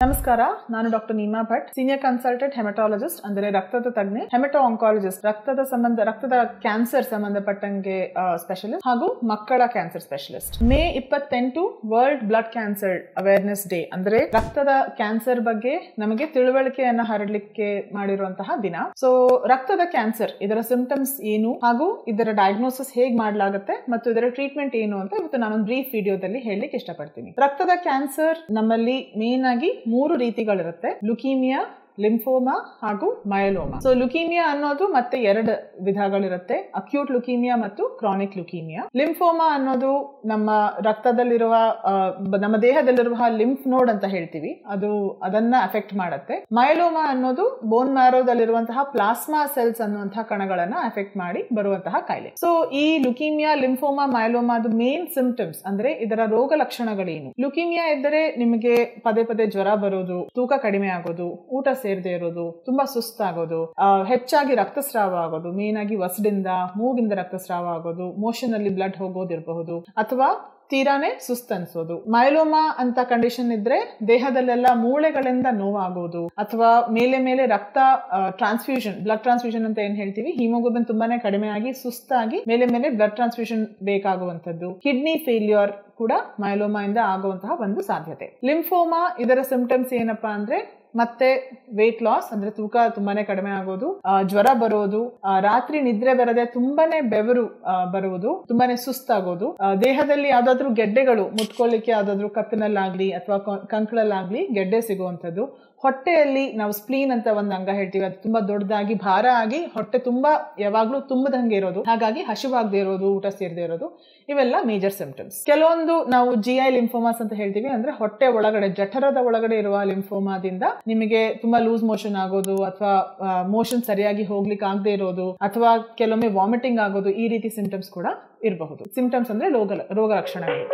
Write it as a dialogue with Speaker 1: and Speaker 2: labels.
Speaker 1: ನಮಸ್ಕಾರ, ನಾನು doctor Neema Bhat, senior consultant haematologist ಅಂದರೆ ರಕ್ತದ ತಜ್ಞೆ, ಹೆಮಟೋ ಆಂಕಾಲಜಿಸ್ಟ್ ರಕ್ತದ ಕ್ಯಾನ್ಸರ್ ಸಂಬಂಧಪಟ್ಟಂಗೆ ಸ್ಪೆಷಲಿಸ್ಟ್ ಹಾಗೂ ಮಕ್ಕಳ cancer specialist. May 28 world blood cancer awareness day ಅಂದ್ರೆ ರಕ್ತದ ಕ್ಯಾನ್ಸರ್ ಬಗ್ಗೆ ನಮಗೆ ತಿಳುವಳಿಕೆಯನ್ನ ಹರಡಲಿಕ್ಕೆ ಮಾಡಿರುವಂತಹ ದಿನ. ಸೊ ರಕ್ತದ ಕ್ಯಾನ್ಸರ್ ಇದರ ಸಿಂಪ್ಟಮ್ಸ್ ಏನು ಹಾಗೂ ಇದರ ಡಯಾಗ್ನೋಸಿಸ್ ಹೇಗೆ ಮಾಡಲಾಗುತ್ತೆ ಮತ್ತು ಇದರ ಟ್ರೀಟ್ಮೆಂಟ್ ಏನು ಅಂತ ಇವತ್ತು ನಾನೊಂದು ಬ್ರೀಫ್ ವಿಡಿಯೋದಲ್ಲಿ ಹೇಳಲಿಕ್ಕೆ ಇಷ್ಟಪಡ್ತೀನಿ. ರಕ್ತದ ಕ್ಯಾನ್ಸರ್ ನಮ್ಮಲ್ಲಿ ಮೇನ್ ಆಗಿ 3 ರೀತಿಗಳಿರುತ್ತೆ: ಲುಕೀಮಿಯಾ, ಲಿಂಫೋಮಾ ಹಾಗೂ ಮಯಲೋಮಾ. ಸೊ ಲುಕೀಮಿಯಾ ಅನ್ನೋದು ಮತ್ತೆ 2 ವಿಧಗಳಿರುತ್ತೆ: ಅಕ್ಯೂಟ್ ಲುಕೀಮಿಯಾ ಮತ್ತು ಕ್ರಾನಿಕ್ ಲುಕೀಮಿಯಾ. ಲಿಂಫೋಮಾ ಅನ್ನೋದು ನಮ್ಮ ರಕ್ತದಲ್ಲಿರುವ ನಮ್ಮ ದೇಹದಲ್ಲಿರುವ ಲಿಂಫ್ ನೋಡ್ ಅಂತ ಹೇಳ್ತೀವಿ, ಅದನ್ನ ಅಫೆಕ್ಟ್ ಮಾಡುತ್ತೆ. ಮಯಲೋಮಾ ಅನ್ನೋದು ಬೋನ್ ಮ್ಯಾರೋದಲ್ಲಿರುವಂತಹ ಪ್ಲಾಸ್ಮಾ ಸೆಲ್ಸ್ ಅನ್ನುವಂತಹ ಕಣಗಳನ್ನ ಅಫೆಕ್ಟ್ ಮಾಡಿ ಬರುವಂತಹ ಕಾಯಿಲೆ. ಸೊ ಈ ಲುಕೀಮಿಯಾ, ಲಿಂಫೋಮಾ, ಮಯಲೋಮಾದ ಮೇನ್ ಸಿಂಪ್ಟಮ್ಸ್ ಅಂದ್ರೆ ಇದರ ರೋಗ ಲಕ್ಷಣಗಳೇನು? ಲುಕೀಮಿಯಾ ಇದ್ದರೆ ನಿಮಗೆ ಪದೇ ಪದೇ ಜ್ವರ ಬರೋದು, ತೂಕ ಕಡಿಮೆ ಆಗೋದು, ಊಟ ಸೇರದೆ ಇರೋದು, ತುಂಬಾ ಸುಸ್ತಾಗೋದು, ಹೆಚ್ಚಾಗಿ ರಕ್ತಸ್ರಾವ ಆಗೋದು, ಮೇನ್ ಆಗಿ ವಸಡಿಂದ ಮೂಗಿಂದ ರಕ್ತಸ್ರಾವ ಆಗೋದು, ಮೋಷನ್ ಅಲ್ಲಿ ಬ್ಲಡ್ ಹೋಗೋದಿರಬಹುದು, ಅಥವಾ ತೀರಾನೇ ಸುಸ್ತನ್ಸೋದು. ಮೈಲೋಮಾ ಅಂತ ಕಂಡೀಷನ್ ಇದ್ರೆ ದೇಹದಲ್ಲೆಲ್ಲ ಮೂಳೆಗಳಿಂದ ನೋವಾಗೋದು, ಅಥವಾ ಮೇಲೆ ರಕ್ತ ಟ್ರಾನ್ಸ್ಫ್ಯೂಷನ್, ಬ್ಲಡ್ ಟ್ರಾನ್ಸ್ಫ್ಯೂಷನ್ ಅಂತ ಏನ್ ಹೇಳ್ತೀವಿ, ಹಿಮೋಗ್ಲೋಬಿನ್ ತುಂಬಾನೇ ಕಡಿಮೆ ಆಗಿ ಸುಸ್ತಾಗಿ ಮೇಲೆ ಬ್ಲಡ್ ಟ್ರಾನ್ಸ್ಫ್ಯೂಷನ್ ಬೇಕಾಗುವಂತದ್ದು. ಕಿಡ್ನಿ ಫೇಲ್ಯೂರ್ ಕೂಡ ಮೈಲೋಮಾ ಇಂದ ಆಗುವಂತಹ ಒಂದು ಸಾಧ್ಯತೆ. ಲಿಂಫೋಮಾ ಇದರ ಸಿಂಪ್ಟಮ್ಸ್ ಏನಪ್ಪಾ ಅಂದ್ರೆ ಮತ್ತೆ ವೇಟ್ ಲಾಸ್ ಅಂದ್ರೆ ತೂಕ ತುಂಬಾನೇ ಕಡಿಮೆ ಆಗೋದು, ಜ್ವರ ಬರೋದು, ರಾತ್ರಿ ನಿದ್ರೆ ಬರದೆ ತುಂಬಾನೇ ಬೆವರು ಬರುವುದು, ತುಂಬಾನೇ ಸುಸ್ತಾಗೋದು, ದೇಹದಲ್ಲಿ ಯಾವ್ದಾದ್ರು ಗೆಡ್ಡೆಗಳು ಮುಟ್ಕೊಳ್ಳಿಕ್ಕೆ ಯಾವ್ದಾದ್ರು ಕತ್ತಿನಲ್ಲಾಗ್ಲಿ ಅಥವಾ ಕಂಕಳಲ್ಲಾಗ್ಲಿ ಗೆಡ್ಡೆ ಸಿಗುವಂತದ್ದು, ಹೊಟ್ಟೆಯಲ್ಲಿ ನಾವು ಸ್ಪ್ಲೀನ್ ಅಂತ ಒಂದು ಅಂಗ ಹೇಳ್ತೀವಿ, ಅದು ತುಂಬಾ ದೊಡ್ಡದಾಗಿ ಭಾರ ಆಗಿ ಹೊಟ್ಟೆ ತುಂಬಾ ಯಾವಾಗ್ಲೂ ತುಂಬದಂಗೆ ಇರೋದು, ಹಾಗಾಗಿ ಹಸಿವಾಗದೆ ಇರೋದು, ಊಟ ಸೇರದೆ ಇರೋದು, ಇವೆಲ್ಲ ಮೇಜರ್ ಸಿಂಪ್ಟಮ್ಸ್. ಕೆಲವೊಂದು ನಾವು GI ಲಿಂಫೋಮಾಸ್ ಅಂತ ಹೇಳ್ತೀವಿ, ಅಂದ್ರೆ ಹೊಟ್ಟೆ ಒಳಗಡೆ ಜಠರದ ಒಳಗಡೆ ಇರುವ ಲಿಂಫೋಮಾದಿಂದ ನಿಮಗೆ ತುಂಬಾ ಲೂಸ್ ಮೋಷನ್ ಆಗೋದು, ಅಥವಾ ಮೋಷನ್ ಸರಿಯಾಗಿ ಹೋಗ್ಲಿಕ್ಕೆ ಆಗದೆ ಇರೋದು, ಅಥವಾ ಕೆಲವೊಮ್ಮೆ ವಾಮಿಟಿಂಗ್ ಆಗೋದು, ಈ ರೀತಿ ಸಿಂಪ್ಟಮ್ಸ್ ಕೂಡ ಇರಬಹುದು. ಸಿಂಪ್ಟಮ್ಸ್ ಅಂದ್ರೆ ರೋಗ ಲಕ್ಷಣಗಳು.